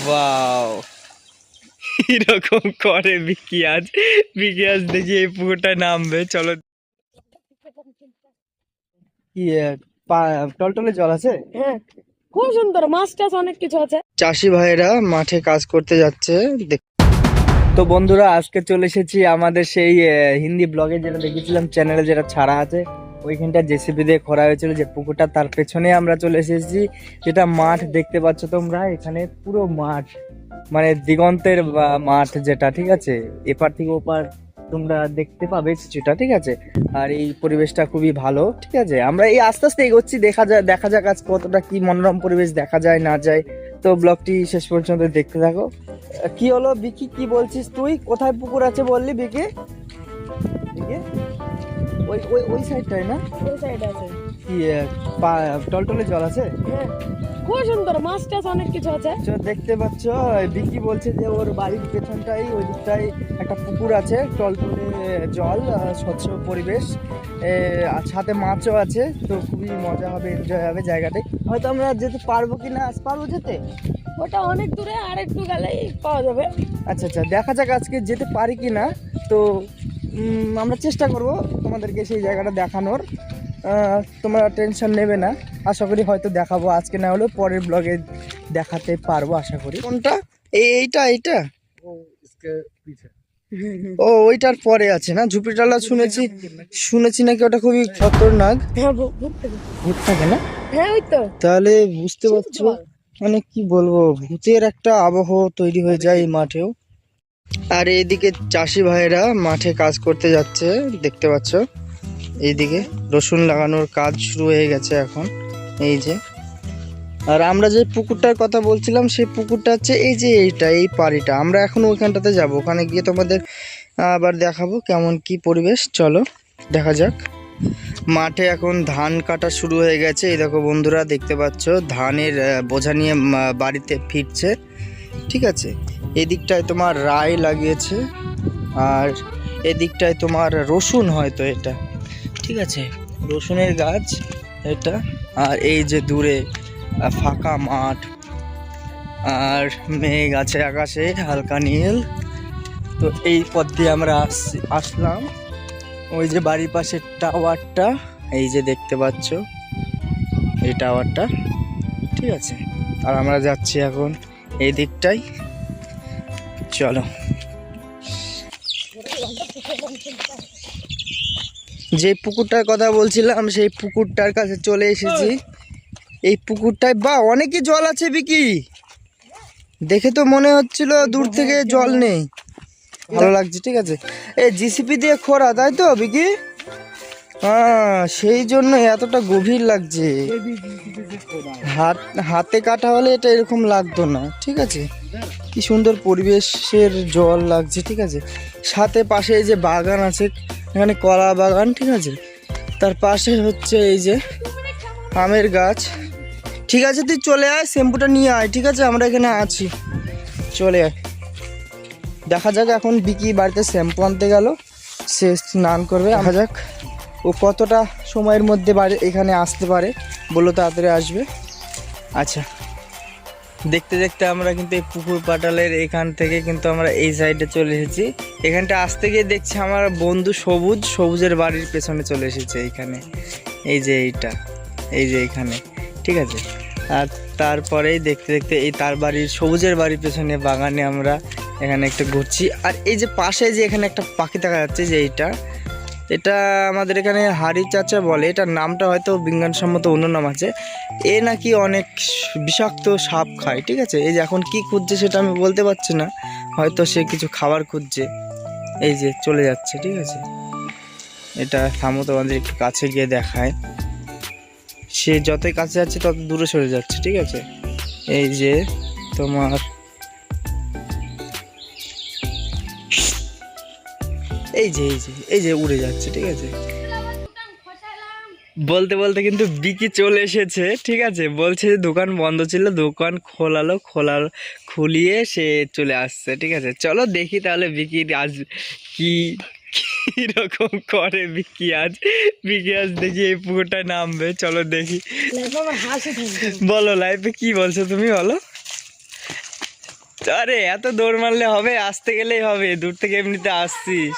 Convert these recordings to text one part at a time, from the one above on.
Wow, এরকম করে বিকি আজ দেখি এই পুকুরটায় নামবে। চলো। কি টলটলে জল আছে? হ্যাঁ, খুব সুন্দর, মাছ টাছ অনেক কিছু আছে। চাষি ভাইরা মাঠে কাজ করতে যাচ্ছে। তো বন্ধুরা, আজকে চলে এসেছি আমাদের সেই হিন্দি ব্লগে যেটা দেখেছিলাম, চ্যানেলে যেটা ছাড়া আছে, ওইখানটা জেসিবি দিয়ে খোঁড়া হয়েছিল যে পুকুরটা, তার পেছনে আমরা চলে এসেছি। যেটা মাঠ দেখতে পাচ্ছ তোমরা, এখানে পুরো মাঠ, মানে দিগন্তের মাঠ যেটা, ঠিক আছে, এপার থেকে ওপার তোমরা দেখতে পাবে কিছুটা, ঠিক আছে। আর এই পরিবেশটা খুবই ভালো, ঠিক আছে। আমরা এই আস্তে আস্তে এগোচ্ছি, দেখা যাক আজ কতটা কি মনোরম পরিবেশ দেখা যায় না যায়। তো ব্লগটি শেষ পর্যন্ত দেখতে থাকো। কি হলো বিকি, কি বলছিস তুই? কোথায় পুকুর আছে বললি বিকি? বিকি ওই ওই ওই সাইডটাই না? ওই সাইডে আছে। কি টলটলে জল আছে? হ্যাঁ, খুব সুন্দর, মাছ টাছ অনেক কিছু আছে। দেখতে পাচ্ছ, বিকি বলছে যে ওর বাড়ির পেছনটাই, ওই দিকটাই একটা পুকুর আছে, টলটলে জল, স্বচ্ছ পরিবেশ, আর সাথে মাছও আছে। তো খুবই মজা হবে, এনজয় হবে জায়গাটায়। হয়তো আমরা যেতে পারবো কিনা, আজ পারবো যেতে? ওটা অনেক দূরে, আর একটু গেলেই পাওয়া যাবে। আচ্ছা আচ্ছা, দেখা যাক আজকে যেতে পারি কি না। তো আমরা চেষ্টা করব তোমাদেরকে সেই জায়গাটা দেখানোর। তোমরা টেনশন নেবে না, আশা করি হয়তো দেখাবো, আজকে না হলেও পরের ব্লগে দেখাতে পারবো আশা করি। কোনটা? এইটা এইটা ও ওইটার পরে আছে না ঝুপড়িটালা? শুনেছি নাকি ওটা খুবই খতরনাক। হ্যাঁ, ভূত থাকে না? হ্যাঁ, ওই তো। তাহলে বুঝতে পারছো, মানে কি বলবো, ভূতের একটা আবহ তৈরি হয়ে যায় এই মাঠেও। আর এইদিকে চাষি ভাইরা মাঠে কাজ করতে যাচ্ছে, দেখতে পাচ্ছ। এইদিকে রসুন লাগানোর কাজ শুরু হয়ে গেছে এখন, এই যে। আর আমরা যে পুকুরটার কথা বলছিলাম, সেই পুকুরটা হচ্ছে এই যে এইটা, এই পাড়িটা। আমরা এখন ওইখানটাতে যাব, ওখানে গিয়ে তোমাদের আবার দেখাবো কেমন কি পরিবেশ। চলো দেখা যাক। মাঠে এখন ধান কাটা শুরু হয়ে গেছে, এই দেখো বন্ধুরা, দেখতে পাচ্ছ ধানের বোঝা নিয়ে বাড়িতে ফিরছে, ঠিক আছে। এদিকটায় তোমার রাই লাগিয়েছে, আর এদিকটায় তোমার রসুন, হয়তো এটা, ঠিক আছে, রসুনের গাছ এটা। আর এই যে দূরে ফাঁকা মাঠ, আর মেঘ আছে আকাশে হালকা নীল। তো এই পথ দিয়ে আমরা আসলাম। ওই যে বাড়ির পাশে টাওয়ারটা, এই যে দেখতে পাচ্ছ এই টাওয়ারটা, ঠিক আছে। আর আমরা যাচ্ছি এখন এই দিকটাই। চলো। যে পুকুরটার কথা বলছিলাম, সেই পুকুরটার কাছে চলে এসেছি। এই পুকুরটায় অনেকই জল আছে বিকি, দেখে তো মনে হচ্ছিল দূর থেকে জল নেই, ভালো লাগছে, ঠিক আছে। এই জিসিপি দিয়ে খোঁড়া, তাই তো বিকি? হ্যাঁ, সেই জন্য এতটা গভীর লাগছে। হাতে কাটা হলে এটা এরকম লাগতো না, ঠিক আছে। কি সুন্দর পরিবেশের জল লাগছে, ঠিক আছে। সাথে পাশে এই যে বাগান আছে, এখানে কলা বাগান, ঠিক আছে। তার পাশে হচ্ছে এই যে আমের গাছ। ঠিক আছে, তুই চলে আয়, শ্যাম্পুটা নিয়ে আয়, ঠিক আছে, আমরা এখানে আছি, চলে আয়। দেখা যাক, এখন বিকি বাড়িতে শ্যাম্পু আনতে গেল, সে স্নান করবে। দেখা যাক ও কতটা সময়ের মধ্যে বাড়ি এখানে আসতে পারে, বললো তাড়াতাড়ি আসবে। আচ্ছা, দেখতে দেখতে আমরা কিন্তু এই পুকুর পাটালের এখান থেকে কিন্তু আমরা এই সাইডে চলে এসেছি। এখানটা আসতে গিয়ে দেখছি আমার বন্ধু সবুজের বাড়ির পেছনে চলে এসেছে এইখানে, এই যে এইটা, এই যে এইখানে, ঠিক আছে। আর তারপরেই দেখতে দেখতে এই তার বাড়ির সবুজের বাড়ির পেছনে বাগানে আমরা এখানে একটু ঘুরছি। আর এই যে পাশে যে এখানে একটা পাখি দেখা যাচ্ছে, যে এটা আমাদের এখানে হাড়ি চাচা বলে, এটার নামটা হয়তো বিজ্ঞানসম্মত অন্য নাম আছে। এ নাকি অনেক বিষাক্ত সাপ খায়, ঠিক আছে। এই যে এখন কি খুঁজছে সেটা আমি বলতে পারছি না, হয়তো সে কিছু খাবার খুঁজছে। এই যে চলে যাচ্ছে, ঠিক আছে। এটা থামো, তোমাদের একটু কাছে গিয়ে দেখায়। সে যতই কাছে যাচ্ছে তত দূরে সরে যাচ্ছে, ঠিক আছে। এই যে তোমার এই যে উড়ে যাচ্ছে, ঠিক আছে। বলতে বলতে কিন্তু বিকি চলে এসেছে, ঠিক আছে। বলছে যে দোকান বন্ধ ছিল, দোকান খুলিয়ে সে চলে আসছে, ঠিক আছে। চলো দেখি তাহলে বিকি আজ কি কিরকম করে। বিকি আজ দেখি এই পুকুরটায় নামবে, চলো দেখি। বলো লাইফে কি বলছো তুমি, বলো। আরে এত দৌড় মারলে হবে, আসতে গেলেই হবে, দূর থেকে এমনিতে আসছিস।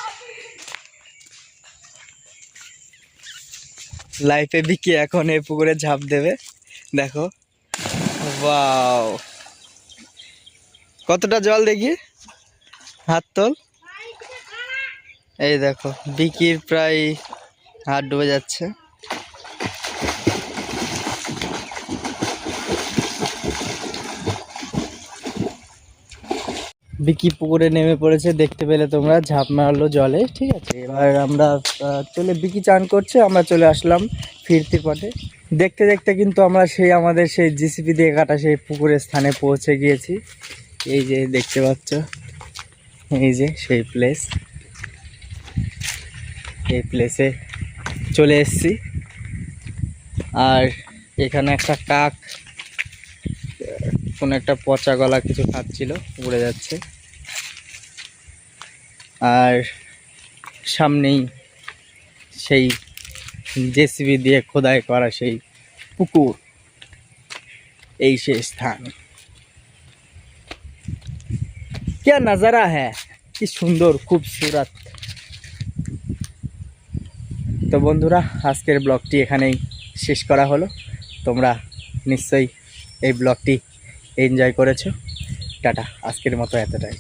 লাইফে বিকি এখন এই পুকুরে ঝাঁপ দেবে, দেখো। ওয়াও, কতটা জল দেখি, হাত তোল। এই দেখো বিকির প্রায় হাত ডুবে যাচ্ছে। বিকি পুকুরে নেমে পড়েছে, দেখতে পেলে তোমরা, ঝাঁপ মারলো জলে। ঠিক আছে, এবার আমরা বিকি চান করছে, আমরা চলে আসলাম ফিরতি পথে। দেখতে দেখতে কিন্তু আমরা আমাদের সেই জিসিপি দিয়ে কাটা সেই পুকুরের স্থানে পৌঁছে গিয়েছি। এই যে দেখতে পাচ্ছ, এই যে সেই প্লেস, এই প্লেসে চলে এসেছি। আর এখানে একটা কাক কোনো একটা পচা গলা কিছু খাচ্ছিল, উড়ে যাচ্ছে। আর সামনেই সেই জেসিবি দিয়ে খোদাই করা সেই পুকুর, এই সেই স্থান। क्या नज़ारा है, কি সুন্দর, খুবসুরত। তো বন্ধুরা, আজকের ব্লগটি এখানেই শেষ করা হলো। তোমরা নিশ্চয়ই এই ব্লগটি এনজয় করেছো। টাটা, আজকের মতো এতটাই।